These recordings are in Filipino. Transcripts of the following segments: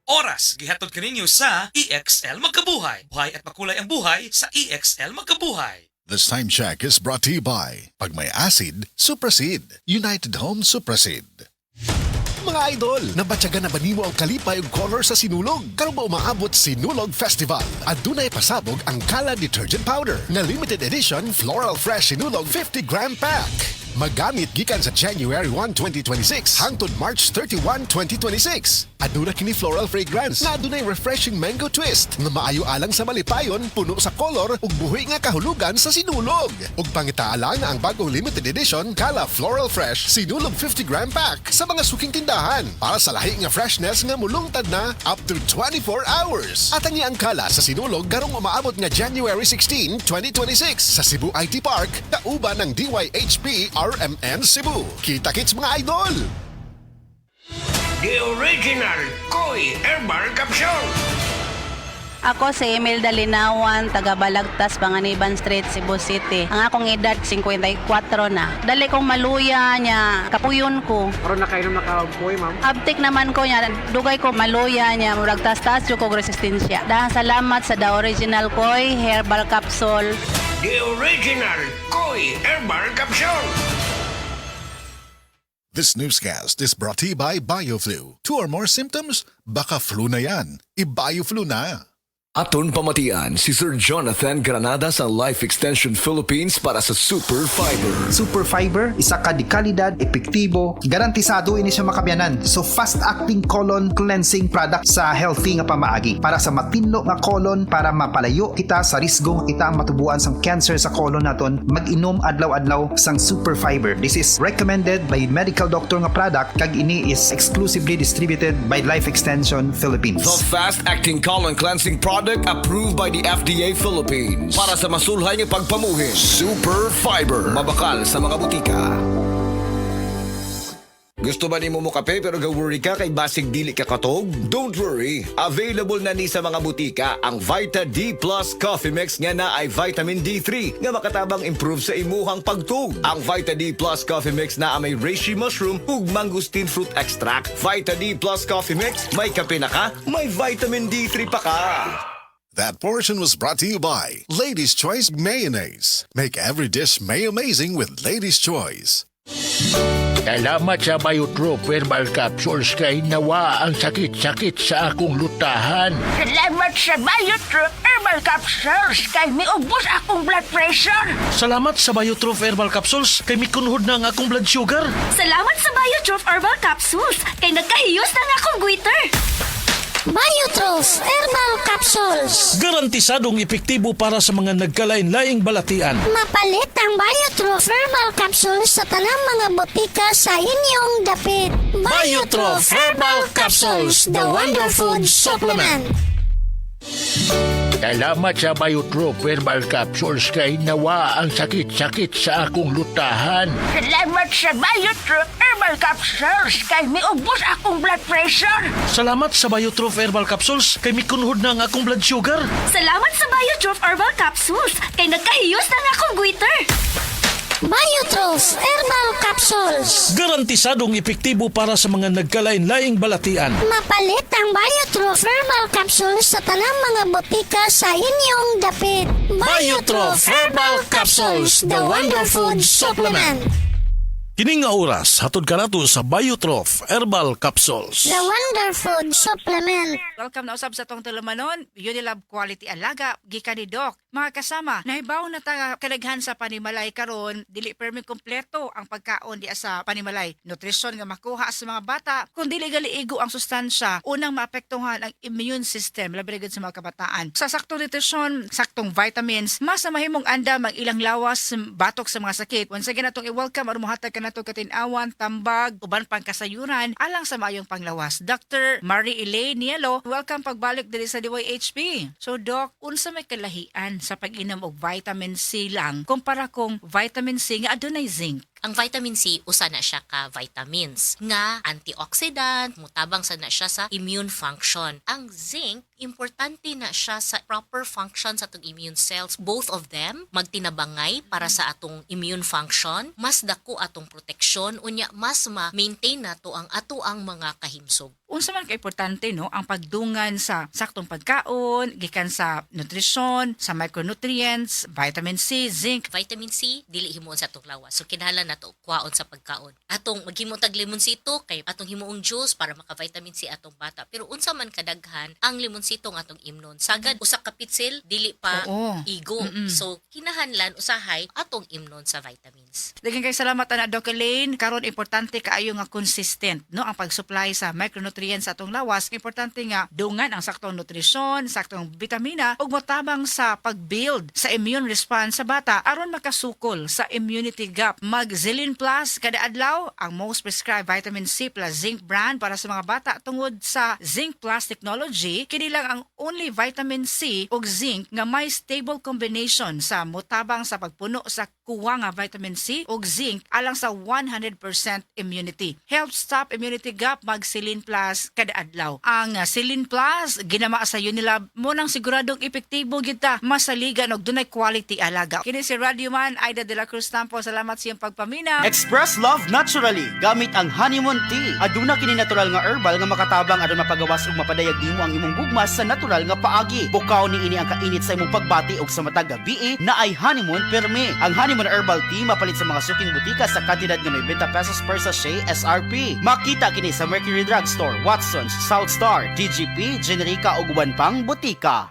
Oras gihatod kaninyo sa EXL Magkabuhay. Buhay at makulay ang buhay sa EXL Magkabuhay. This time check is brought to you by pag may acid, Suprasid. United Home Suprasid. Mga idol, nabatyagan na ba nimo ang kalipay ug color sa Sinulog? Karon ba umaabot Sinulog Festival? Adunay pasabog ang Kala Detergent Powder na limited edition Floral Fresh Sinulog 50-gram pack. Magamit gikan sa January 1, 2026 hangtod March 31, 2026. Aduna kini floral fragrance na adunay refreshing mango twist na maayo alang sa malipayon, puno sa color ug buhi nga kahulugan sa Sinulog. Ug pangitaalang na ang bagong limited edition Kala Floral Fresh Sinulog 50-gram pack sa mga suking tindahan para sa lahi nga freshness nga mulungtad na up to 24 hours. At ang iyang Kala sa Sinulog karong umaabot nga January 16, 2026 sa Cebu IT Park, kauban ng DYHP RMN Cebu. Kita-kits mga idol! The original Koi Herbal Capsule. Ako si Imelda Linawan, taga Balagtas, Panganiban Street, Cebu City. Ang akong edad 54 na. Dali kong maluya niya, kapuyon ko. Karon na kayo nakapoy, ma'am. Abtik naman ko niya, dugay ko maluya niya, murag tas-tas yung kong resistensya. Dahil salamat sa The Original Koi Herbal Capsule. The original Koi Herbal Capsule. This newscast is brought to you by BioFlu. 2 or more symptoms? Baka flu na yan. I-BioFlu na. Aton pamatian si Sir Jonathan Granada sa Life Extension Philippines para sa Super Fiber. Super Fiber, isa ka di kalidad, epektibo, garantisado ini siya makabiyanan. So fast-acting colon cleansing product sa healthy nga pamaagi para sa matinlo nga colon para mapalayo kita sa risgo nga kita matubuan sang cancer sa colon naton. Mag-inom adlaw-adlaw sang Super Fiber. This is recommended by medical doctor nga product kag ini is exclusively distributed by Life Extension Philippines. The fast-acting colon cleansing product approved by the FDA Philippines para sa masulhay ng pagpamuhin. Super Fiber. Mabakal sa mga butika. Gusto ba ni mo kape pero ga-worry ka kay basig dili ka katog? Don't worry. Available na ni sa mga butika ang Vita D Plus Coffee Mix nga na ay vitamin D3 nga makatabang improve sa imuhang pagtug. Ang Vita D Plus Coffee Mix na may reishi mushroom ug mangosteen fruit extract. Vita D Plus Coffee Mix, may kape na ka, may vitamin D3 pa ka. That portion was brought to you by Ladies' Choice Mayonnaise. Make every dish may-amazing with Ladies' Choice. Salamat sa Biotrop Herbal Capsules kay nawa ang sakit-sakit sa akong lutahan. Salamat sa Biotrop Herbal Capsules kay miubos akong blood pressure. Salamat sa Biotrop Herbal Capsules kay mikunhod na ang akong blood sugar. Salamat sa Biotrop Herbal Capsules kay nagkahiyos na nga akong goiter. Biotrop Herbal Capsules. Garantisadong epektibo para sa mga nagkalain-laing balatian. Mapalit ang Biotrop Herbal Capsules sa tanang mga botika sa inyong dapit. Biotrop Herbal Capsules, the Wonder Food Supplement. Salamat sa Biotrop Herbal Capsules kay nawa ang sakit-sakit sa akong lutahan. Salamat sa Biotrop Herbal Capsules kay miubos akong blood pressure. Salamat sa Biotrop Herbal Capsules kay mikunhod na ang akong blood sugar. Salamat sa Biotrop Herbal Capsules kay nagkahiyos na nga akong goiter. Biotrop Herbal Capsules. Garantisadong epektibo para sa mga nagkalain-laing balatian. Mapalit ang Biotrop Herbal Capsules sa tanang mga botika sa inyong dapit. Biotrop Herbal Capsules, the Wonder Food Supplement. Kining nga oras, hatod ka nato sa Biotrop Herbal Capsules. The Wonder Food Supplement. Welcome na usab sa tong tulumanon, Unilab Quality Alaga, gikan ni Doc. Mga kasama, nahibaw na ta kadaghan sa panimalay karon, dili permi kompleto ang pagkaon di sa panimalay. Nutrisyon nga makuha sa mga bata, kung dili galiigo ang sustansya, unang maapektuhan ang immune system, labi sa mga kabataan. Sa saktong nutrisyon, saktong vitamins, mas na mahimong andam ang ilang lawas batok sa mga sakit. Once again natong i-welcome aron mohatag kanato katinawan, tambag, uban pang kasayuran alang sa maayong panglawas. Dr. Marie Elaine Nielo, welcome pagbalik diri sa DYHP. So Doc, unsa may kalahian sa pag-inom og vitamin C lang kumpara kong vitamin C nga adunay zinc? Ang vitamin C, usa na siya ka vitamins nga antioxidant, mutabang sa na siya sa immune function. Ang zinc, importante na siya sa proper function sa atong immune cells. Both of them magtinabangay para sa atong immune function. Mas dako atong proteksyon, unya mas ma-maintain nato ang atoang mga kahimsog. Unsa man ka importante no ang pagdungan sa saktong pagkaon gikan sa nutrisyon, sa micronutrients, vitamin C, zinc. Vitamin C dili himuon sa atong lawas. So kinahanglan nato kwaon sa pagkaon. Atong maghimo tag limonsito kay atong himuong juice para maka-vitamin C atong bata. Pero unsa man kadaghan ang limonsito nga atong imnon. Sagad usa ka pitsil dili pa igo. So kinahanglan usahay atong imnon sa vitamins. Daghang kay salamat ana Doc Elaine. Karon importante kaayo nga consistent no ang pag-supply sa micronutrients sa atong lawas. Importante nga dungan ang saktong nutrisyon, saktong vitamina ug motabang sa pag-build sa immune response sa bata aron makasukol sa immunity gap. Mag Zilin Plus kada adlaw ang most prescribed vitamin C plus zinc brand para sa mga bata tungod sa Zinc Plus technology. Kini lang ang only vitamin C ug zinc nga may stable combination sa motabang sa pagpuno sa kuwa nga vitamin C ug zinc alang sa 100% immunity. Help stop immunity gap. Mag Zilin Plus kada adlaw. Ang Zilin Plus ginama sa Unilab mo nang siguradong epektibo kita masaligan og dunay quality alaga. Kini si Radioman Aida de la Cruz Tampo. Salamat sa iyong pagpamina. Express love naturally gamit ang honeymoon tea. Aduna kini natural nga herbal nga makatabang aron mapagawas ug mapadayag nimo ang imong gugmas sa natural nga paagi. Bukaw ni ini ang kainit sa imong pagbati ug sa matag gabi na ay honeymoon perme. Ang honeymoon herbal tea mapalit sa mga suking butika sa kantidad nga may 20 pesos per sachet SRP. Makita kini sa Mercury Drugstore, Watson's, South Star, DGP, Generica ug uban pang butika.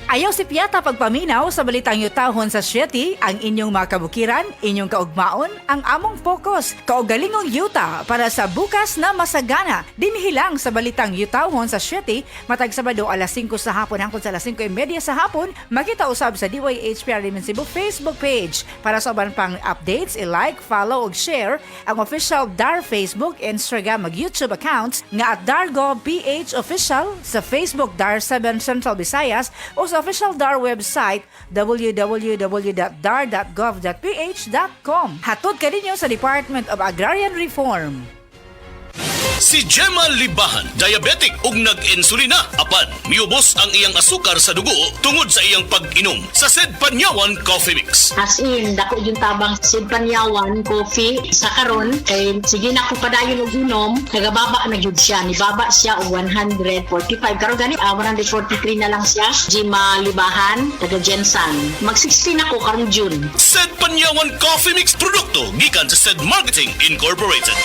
Ayaw si Piata pagpaminaw sa balitang yutahon sa Sieti, ang inyong mga kabukiran, inyong kaugmaon, ang among focus, kaugalingong yuta para sa bukas na masagana. Dinhilang sa balitang yutahon sa Sieti, matag Sabado alas 5 sa hapon hangtod sa alas 5:30 sa hapon, makita usab sa DYHPR Limen Cebu Facebook page. Para sa uban pang updates, i-like, follow ug share ang official DAR Facebook, Instagram ug YouTube accounts nga at DarGovPH Official sa Facebook DAR 7 Central Visayas o sa official DAR website www.dar.gov.ph.com. Hatod ka ninyo sa Department of Agrarian Reform. Si Gemma Libahan, diabetic ug nag-insulina. Apan, miubos ang iyang asukar sa dugo tungod sa iyang pag-inom sa Sed Panyawan Coffee Mix. As in, dako yung tabang Sed Panyawan Coffee sa karon kay sige na ko padayon og inom, nagababa na gyud siya. Nibaba siya og 145. Karon gani 143 na lang siya. Gemma Libahan, taga Jensan. Mag-16 ako karong June. Sed Panyawan Coffee Mix produkto gikan sa Sed Marketing Incorporated.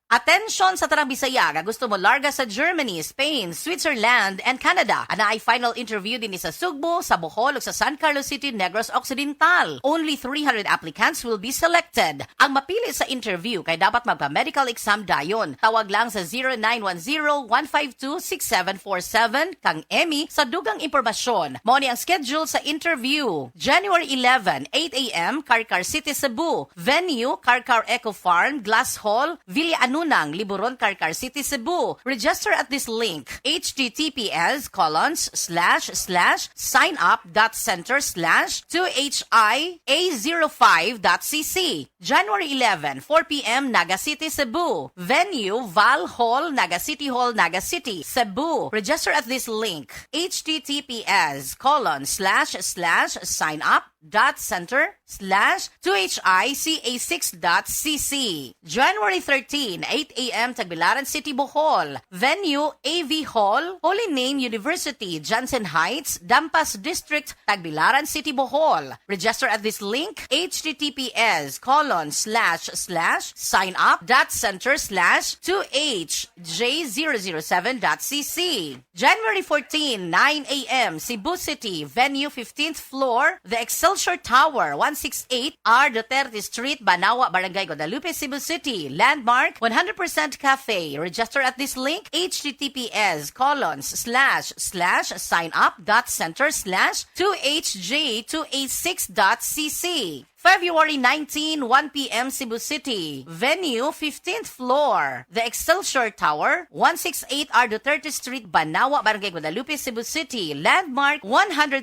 Atensyon sa tarang Bisaya nga gusto mo larga sa Germany, Spain, Switzerland, and Canada. Ana ay final interview din sa Sugbo, sa Bohol, ug sa San Carlos City, Negros Occidental. Only 300 applicants will be selected. Ang mapili sa interview kay dapat magpa-medical exam dayon. Tawag lang sa 0910-152-6747 kang Emmy sa dugang impormasyon. Mao ni ang schedule sa interview. January 11, 8 a.m., Karkar City, Cebu. Venue, Karkar Eco Farm, Glass Hall, Villa Nunang, Liburon, Karkar City, Cebu. Register at this link, https://signup.center/2HIA05.cc. January 11, 4 p.m., Naga City, Cebu. Venue, Val Hall, Naga City Hall, Naga City, Cebu. Register at this link, https://signup.center/2HICA6.cc. January 13, 8 a.m. Tagbilaran City, Bohol. Venue, AV Hall, Holy Name University, Jansen Heights, Dampas District, Tagbilaran City, Bohol. Register at this link, https://signup.center/2HJ007.cc. January 14, 9 a.m. Cebu City. Venue, 15th floor, The Excelsior Tower, 168 R. Duterte Street, Banawa, Barangay Guadalupe, Cebu City. Landmark, 100% Cafe. Register at this link, https://signup.center/2HJ286.cc. February 19, 1 p.m. Cebu City. Venue, 15th floor. The Excelsior Tower, 168 R. Duterte Street, Banawa, Barangay Guadalupe, Cebu City. Landmark, 100%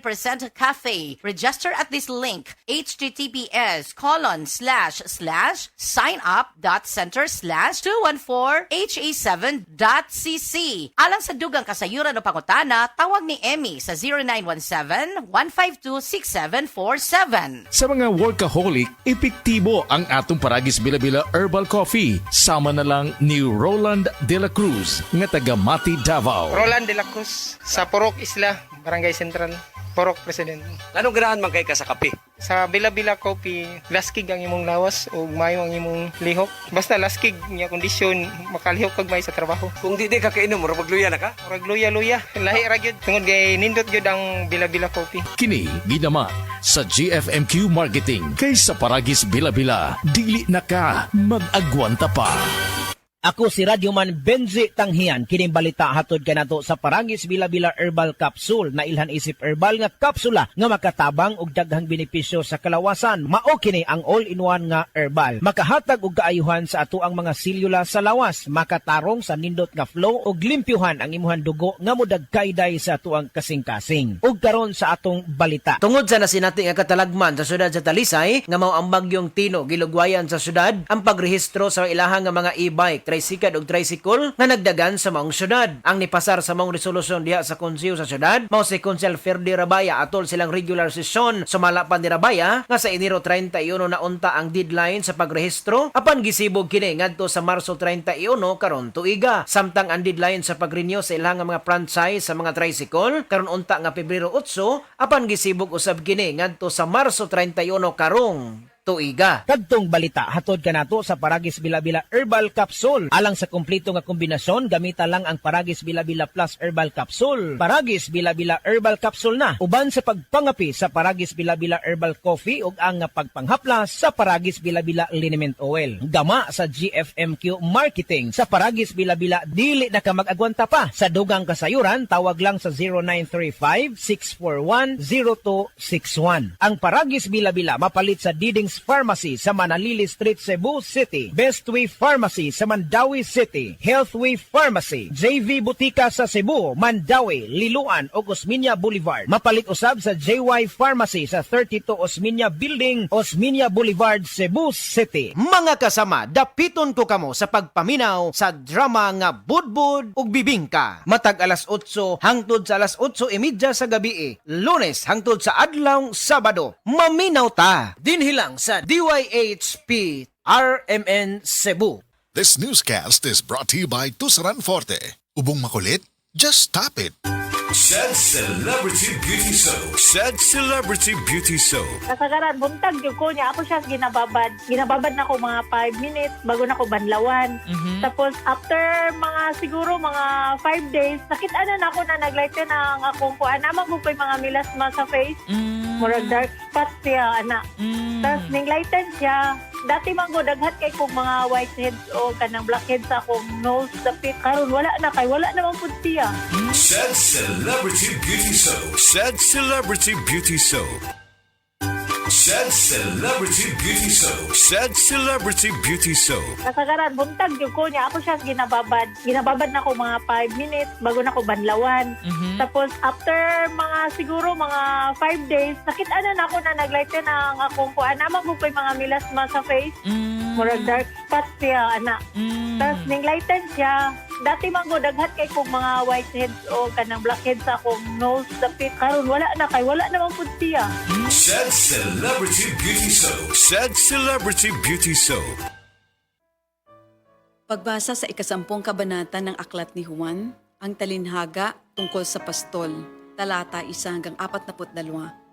Cafe. Register at this link, https://signup.center/214ha7.cc. Alang sa dugang kasayuran o pangutana, tawag ni Emmy sa 0917-152-6747. Sa mga workaholic, epektibo ang atong Paragis Bila-Bila Herbal Coffee. Sama na lang ni Roland De La Cruz, nga taga Mati, Davao. Roland De La Cruz, sa Purok Isla, Barangay Central, Purok President. Anong ganahan man kay ka sa kape? Sa Bila-Bila Coffee, laskig ang imong lawas o mayo ang imong lihok. Basta laskig niya kondisyon, makalihok kag may sa trabaho. Kung di ka kainom, mura magluya na ka? Murag luya-luya. Lahi ra gyud. Tungod kay nindot gyud ang Bila-Bila Coffee. Kini ginama sa GFMQ Marketing. Kay sa Paragis Bila-Bila, dili na ka mag-agwanta pa. Ako si Radyoman Benji Tanghian, kining balita hatod kanato sa Paragis Bila-Bila Herbal Capsule na ilhan isip herbal nga kapsula nga makatabang og daghang benepisyo sa kalawasan. Mao kini ang all-in-one nga herbal. Makahatag og kaayuhan sa ato ang mga selula sa lawas, makatarong sa nindot nga flow og limpyuhan ang imuhang dugo nga modagkayday sa atuang kasing-kasing. Ug karon sa atong balita. Tungod sa nasinati nga katalagman sa syudad sa Talisay nga mao ang bagyong Tino gilugwayan sa syudad, ang pagrehistro sa ilahang nga mga e-bike, tricycle ug tricycle nga nagdagan sa maong syudad. Ang nipasar sa maong resolusyon diha sa konseho sa syudad mao si Konsel Ferdi Rabaya atol silang regular session. Sumala pa ni Rabaya nga sa Enero 31 na unta ang deadline sa pagrehistro apan gisibog kini ngadto sa Marso 31 karon tuiga. Samtang ang deadline sa pagrenew sa ilang mga franchise sa mga tricycle karon unta nga Pebrero 8 apan gisibog usab kini ngadto sa Marso 31 karong tuiga. Kadtong balita hatod kanato sa Paragis Bila-Bila Herbal Capsule. Alang sa kumpleto nga kombinasyon, gamita lang ang Paragis Bila-Bila Plus Herbal Capsule. Paragis Bila-Bila Herbal Capsule na uban sa pagpangapi sa Paragis Bila-Bila Herbal Coffee ug ang pagpanghaplas sa Paragis Bila-Bila Liniment Oil. Gama sa GFMQ Marketing. Sa Paragis Bila-Bila dili na ka mag-agwanta pa. Sa dugang kasayuran, tawag lang sa 0935-641-0261. Ang Paragis Bila-Bila mapalit sa Diding's Pharmacy sa Manalili Street, Cebu City, Bestway Pharmacy sa Mandawi City, Healthway Pharmacy, JV Butika sa Cebu, Mandawi, Liluan ug Osmeña Boulevard. Mapalit usab sa JY Pharmacy sa 32 Osmeña Building, Osmeña Boulevard, Cebu City. Mga kasama, dapiton ko kamo sa pagpaminaw sa drama nga Budbud ug Bibingka. Matag alas 8 hangtod sa alas 8:30 sa gabi, Lunes hangtod sa adlaw Sabado. Maminaw ta dinhilang sa DYHP RMN Cebu. This newscast is brought to you by Tusaran Forte. Ubong makulit? Just stop it. Sad Celebrity Beauty Soap. Sad Celebrity Beauty Soap. Kasagaran, buntag yung ko niya. Ako siya ginababad. Ginababad na ako mga 5 minutes bago na ako banlawan. Tapos after siguro mga 5 days, nakita na ako na naglighten ang akong kuan. Naman ko yung mga milasma sa face. Murag dark spot siya, anak. Tapos ninglighten siya. Dati man ko daghat kay kong mga whiteheads o kanang blackheads sa akong nose, dapit. Karon wala na kay wala naman pud siya. Sad Celebrity Beauty Soap. Sad Celebrity Beauty Soap. Sad Celebrity Beauty Soap. Sad Celebrity Beauty Soap. Kasagaran, buntag yung ko niya. Ako siya ginababad. Ginababad na ako mga 5 minutes bago na ako banlawan. Tapos after siguro mga 5 days, nakita na ako na naglighten ang akong kuan. Naman ko yung mga milasma sa face. Murag dark spot siya, anak. Tapos ninglighten siya. Dati man ko daghat kay kong mga whiteheads o kanang blackheads sa akong nose, dapit. Karon wala na kay wala naman pud siya. Sad Celebrity Beauty Soap. Sad Celebrity Beauty Soap. Pagbasa sa ikasampung kabanata ng Aklat ni Juan, ang talinhaga tungkol sa pastol, talata 1-42.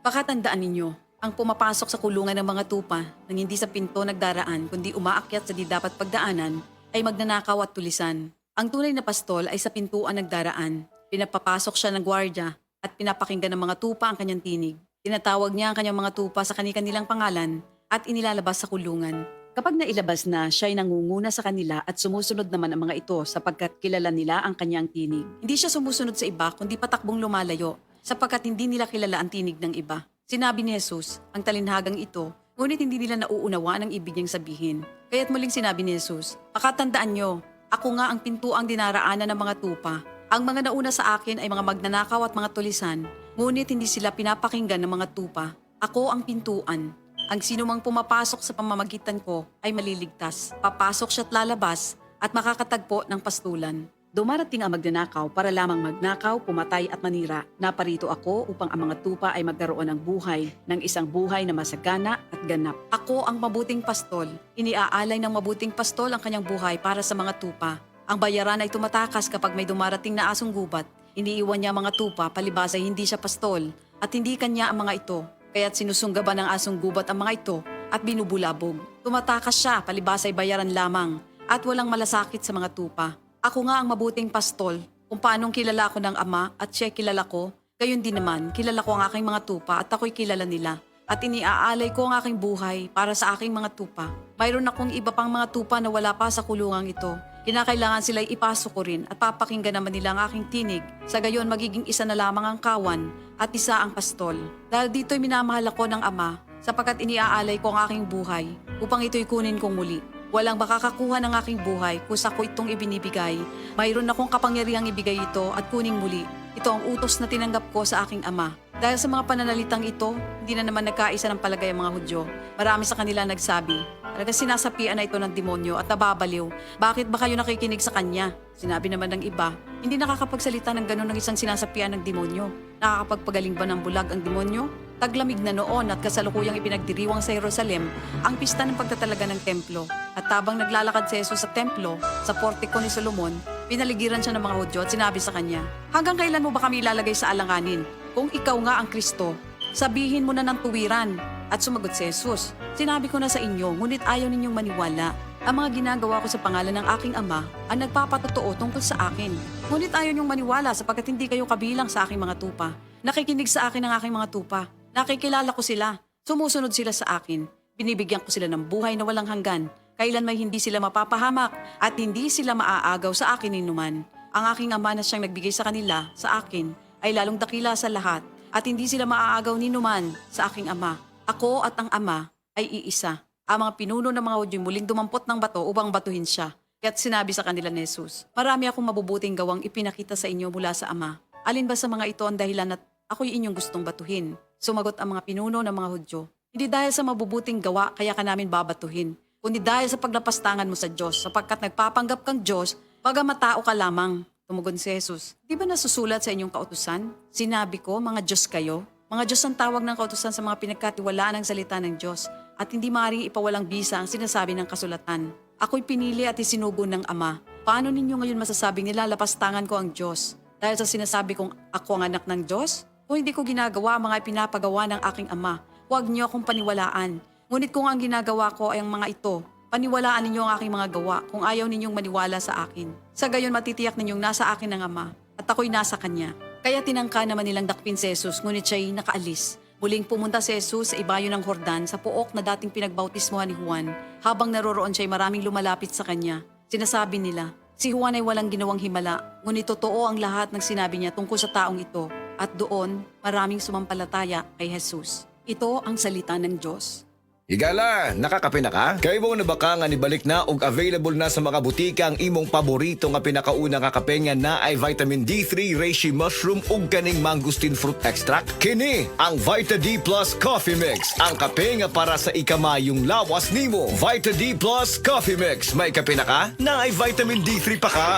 Pakatandaan ninyo, ang pumapasok sa kulungan ng mga tupa nang hindi sa pinto nagdaraan kundi umaakyat sa di dapat pagdaanan ay magnanakaw at tulisan. Ang tunay na pastol ay sa pintuan nagdaraan. Pinapapasok siya ng gwardya at pinapakinggan ng mga tupa ang kanyang tinig. Tinatawag niya ang kanyang mga tupa sa kanilang pangalan at inilalabas sa kulungan. Kapag nailabas na, siya ay nangunguna sa kanila at sumusunod naman ang mga ito sapagkat kilala nila ang kanyang tinig. Hindi siya sumusunod sa iba kundi patakbong lumalayo sapagkat hindi nila kilala ang tinig ng iba. Sinabi ni Jesus, ang talinhagang ito, ngunit hindi nila nauunawaan ang ibig niyang sabihin. Kaya't muling sinabi ni Jesus, pakatandaan nyo, ako nga ang pintuang dinaraanan ng mga tupa. Ang mga nauna sa akin ay mga magnanakaw at mga tulisan, ngunit hindi sila pinapakinggan ng mga tupa. Ako ang pintuan. Ang sino mang pumapasok sa pamamagitan ko ay maliligtas. Papasok siya't lalabas at makakatagpo ng pastulan. Dumarating ang magnanakaw para lamang magnakaw, pumatay at manira. Naparito ako upang ang mga tupa ay magkaroon ng buhay, ng isang buhay na masagana at ganap. Ako ang mabuting pastol. Iniaalay ng mabuting pastol ang kanyang buhay para sa mga tupa. Ang bayaran ay tumatakas kapag may dumarating na asong gubat. Iniiwan niya mga tupa, palibas ay hindi siya pastol at hindi kanya ang mga ito. Kaya't sinusunggaban ng asong gubat ang mga ito at binubulabog. Tumatakas siya, palibas ay bayaran lamang at walang malasakit sa mga tupa. Ako nga ang mabuting pastol, kung paanong kilala ko ng Ama at siya kilala ko, gayon din naman, kilala ko ang aking mga tupa at ako'y kilala nila. At iniaalay ko ang aking buhay para sa aking mga tupa. Mayroon akong iba pang mga tupa na wala pa sa kulungang ito. Kinakailangan sila'y ipasok ko rin at papakinggan naman nila ang aking tinig. Sa gayon magiging isa na lamang ang kawan at isa ang pastol. Dahil dito'y minamahal ako ng Ama, sapagkat iniaalay ko ang aking buhay upang ito'y kunin kong muli. Walang makakakuha ng aking buhay kung sa ko itong ibinibigay. Mayroon akong kapangyarihang ibigay ito at kuning muli. Ito ang utos na tinanggap ko sa aking Ama. Dahil sa mga pananalitang ito, hindi na naman nagkaisa ng palagay ang mga Hudyo. Marami sa kanila nagsabi, talagang sinasapian na ito ng demonyo at nababaliw. Bakit ba kayo nakikinig sa kanya? Sinabi naman ng iba, hindi nakakapagsalita ng gano'n ng isang sinasapian ng demonyo. Nakakapagpagaling ba ng bulag ang demonyo? Taglamig na noon at kasalukuyang ipinagdiriwang sa Jerusalem ang pista ng pagtatalaga ng templo. At tabang naglalakad si Jesus sa templo, sa portiko ni Solomon, pinaligiran siya ng mga Hudyo at sinabi sa kanya, hanggang kailan mo ba kami ilalagay sa alanganin? Kung ikaw nga ang Kristo, sabihin mo na ng tuwiran. At sumagot si Jesus, sinabi ko na sa inyo, ngunit ayaw ninyong maniwala. Ang mga ginagawa ko sa pangalan ng aking Ama ang nagpapatotoo tungkol sa akin. Ngunit ayaw ninyong maniwala sapagkat hindi kayo kabilang sa aking mga tupa. Nakikinig sa akin ang aking mga tupa. Nakikilala ko sila. Sumusunod sila sa akin. Binibigyan ko sila ng buhay na walang hanggan. Kailan may hindi sila mapapahamak at hindi sila maaagaw sa akin ninuman. Ang aking Ama na siyang nagbigay sa kanila, sa akin, ay lalong dakila sa lahat at hindi sila maaagaw ninuman sa aking Ama. Ako at ang Ama ay iisa. Ang mga pinuno ng mga Hudyo muling dumampot ng bato upang batuhin siya. Kaya't sinabi sa kanila ni Jesus, marami akong mabubuting gawang ipinakita sa inyo mula sa Ama. Alin ba sa mga ito ang dahilan at ako'y inyong gustong batuhin? Sumagot ang mga pinuno ng mga Hudyo, hindi dahil sa mabubuting gawa kaya ka namin babatuhin, kundi dahil sa paglapastangan mo sa Diyos, sapagkat nagpapanggap kang Diyos, bagamat tao ka lamang. Tumugon si Jesus, di ba nasusulat sa inyong kautusan? Sinabi ko, mga Diyos kayo. Mga Diyos ang tawag ng kautusan sa mga pinagkatiwalaan ng salita ng Diyos, at hindi maaaring ipawalang bisa ang sinasabi ng kasulatan. Ako'y pinili at isinugo ng Ama. Paano ninyo ngayon masasabing nilalapastangan ko ang Diyos? Dahil sa sinasabi kong ako ang anak ng Diyos? Kung hindi ko ginagawa mga ipinapagawa ng aking Ama, huwag niyo akong paniwalaan. Ngunit kung ang ginagawa ko ay ang mga ito, paniwalaan ninyo ang aking mga gawa kung ayaw ninyong maniwala sa akin. Sa gayon matitiyak ninyong nasa akin ang Ama at ako'y nasa Kanya. Kaya tinangka naman nilang dakpin si Jesus ngunit siya'y nakaalis. Muling pumunta si Jesus sa ibayo ng Jordan sa pook na dating pinagbautismohan ni Juan. Habang naroroon siya'y maraming lumalapit sa Kanya. Sinasabi nila, si Juan ay walang ginawang himala, ngunit totoo ang lahat ng sinabi niya tungkol sa taong ito. At doon, maraming sumampalataya kay Jesus. Ito ang salita ng Diyos. Higala, nakakape na ka? Kay mo na baka nga nibalik na og available na sa mga butika ang imong paborito nga pinakauna nga kape nga na ay vitamin D3, reishi mushroom ug kaning mangosteen fruit extract? Kini ang Vita D Plus Coffee Mix, ang kape nga para sa ikamayong lawas nimo. Vita D Plus Coffee Mix, may kape na ka? Na ay vitamin D3 pa ka.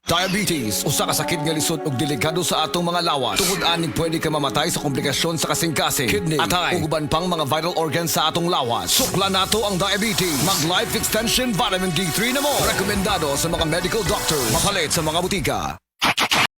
Diabetes, usa ka sakit nga lisod ug delikado sa atong mga lawas. Tungod aning pwede ka mamatay sa komplikasyon sa kasing-kasing, kidney, atay, ug uban pang mga vital organs sa atong lawas. Sukla nato ang diabetes. Mag Life Extension Vitamin D3 na mo. Rekomendado sa mga medical doctors. Mapalit sa mga butika.